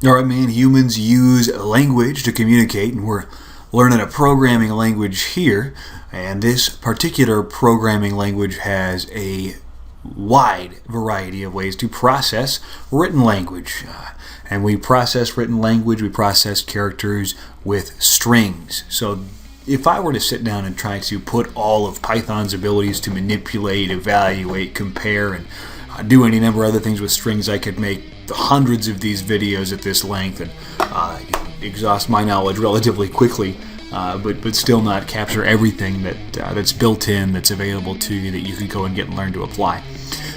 Alright, man, humans use language to communicate, and we're learning a programming language here. And this particular programming language has a wide variety of ways to process written language. And we process written language, we process characters with strings. So if I were to sit down and try to put all of Python's abilities to manipulate, evaluate, compare, and do any number of other things with strings, I could make hundreds of these videos at this length and exhaust my knowledge relatively quickly, but still not capture everything that's built in, that's available to you, that you can go and get and learn to apply.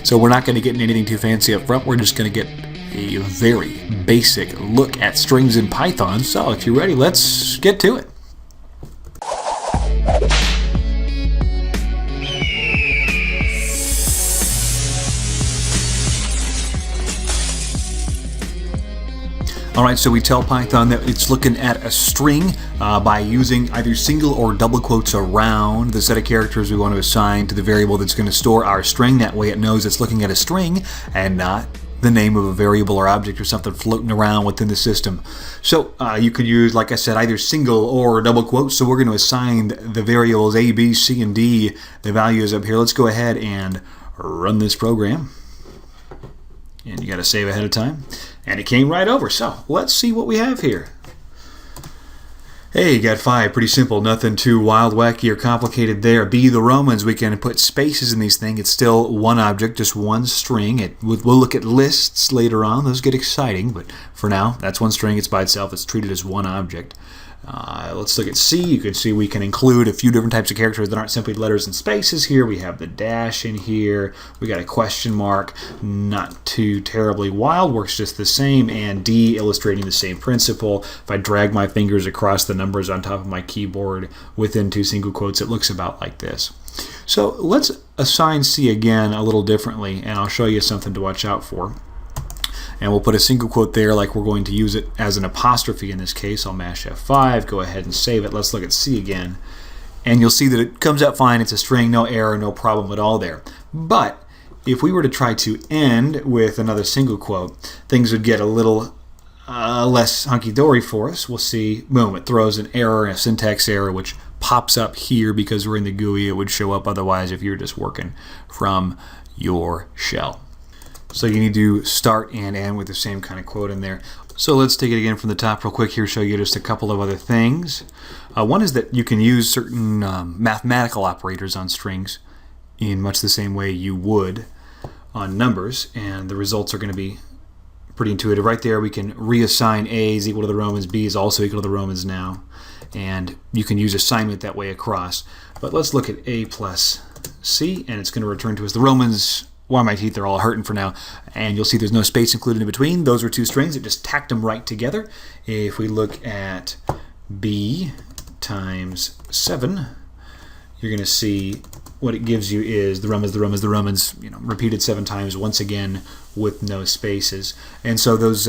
So we're not going to get into anything too fancy up front. We're just going to get a very basic look at strings in Python. So if you're ready, let's get to it. Alright, so we tell Python that it's looking at a string by using either single or double quotes around the set of characters we want to assign to the variable that's going to store our string. That way it knows it's looking at a string and not the name of a variable or object or something floating around within the system. So you could use, like I said, either single or double quotes. So we're going to assign the variables A, B, C, and D the values up here. Let's go ahead and run this program. And you got to save ahead of time. And it came right over. So let's see what we have here. Hey, you got 5. Pretty simple. Nothing too wild, wacky, or complicated there. B, the Romans. We can put spaces in these things. It's still one object, just one string. We'll look at lists later on. Those get exciting. But for now, that's one string. It's by itself. It's treated as one object. Let's look at C. You can see we can include a few different types of characters that aren't simply letters and spaces here. We have the dash in here. We got a question mark. Not too terribly wild. Works just the same. And D, illustrating the same principle. If I drag my fingers across the numbers on top of my keyboard within 2 single quotes, it looks about like this. So let's assign C again a little differently, and I'll show you something to watch out for. And we'll put a single quote there like we're going to use it as an apostrophe in this case. I'll mash F5, go ahead and save it. Let's look at C again. And you'll see that it comes out fine. It's a string, no error, no problem at all there. But if we were to try to end with another single quote, things would get a little less hunky-dory for us. We'll see, boom, it throws an error, a syntax error, which pops up here because we're in the GUI. It would show up otherwise if you're just working from your shell. So you need to start and end with the same kind of quote in there. So let's take it again from the top real quick here, show you just a couple of other things. One is that you can use certain mathematical operators on strings in much the same way you would on numbers, and the results are going to be pretty intuitive. Right there we can reassign A is equal to the Romans, B is also equal to the Romans now, and you can use assignment that way across. But let's look at A plus C, and it's going to return to us the Romans. Why my teeth are all hurting for now. And you'll see there's no space included in between. Those are 2 strings. It just tacked them right together. If we look at B times 7, you're going to see what it gives you is the Romans, the Romans, the Romans, repeated 7 times once again with no spaces. And so those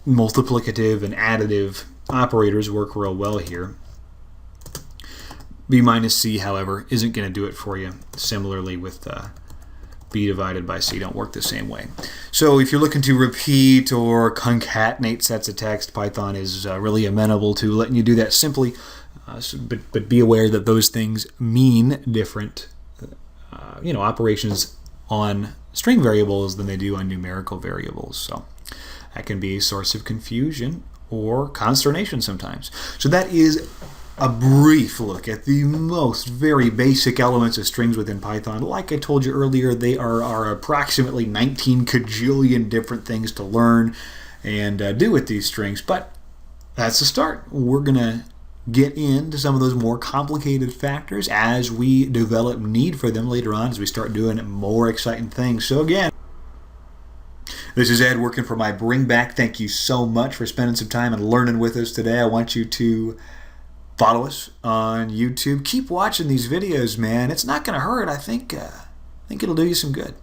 multiplicative and additive operators work real well here. B minus C, however, isn't going to do it for you. Similarly with B divided by C don't work the same way. So if you're looking to repeat or concatenate sets of text, Python is really amenable to letting you do that simply. But be aware that those things mean different operations on string variables than they do on numerical variables. So that can be a source of confusion or consternation sometimes. So that is a brief look at the very basic elements of strings within Python. Like I told you earlier, they are approximately 19 kajillion different things to learn and do with these strings. But that's the start. We're going to get into some of those more complicated factors as we develop need for them later on, as we start doing more exciting things. So again, this is Ed working for mybringback. Thank you so much for spending some time and learning with us today. I want you to follow us on YouTube. Keep watching these videos, man. It's not going to hurt. I think it'll do you some good.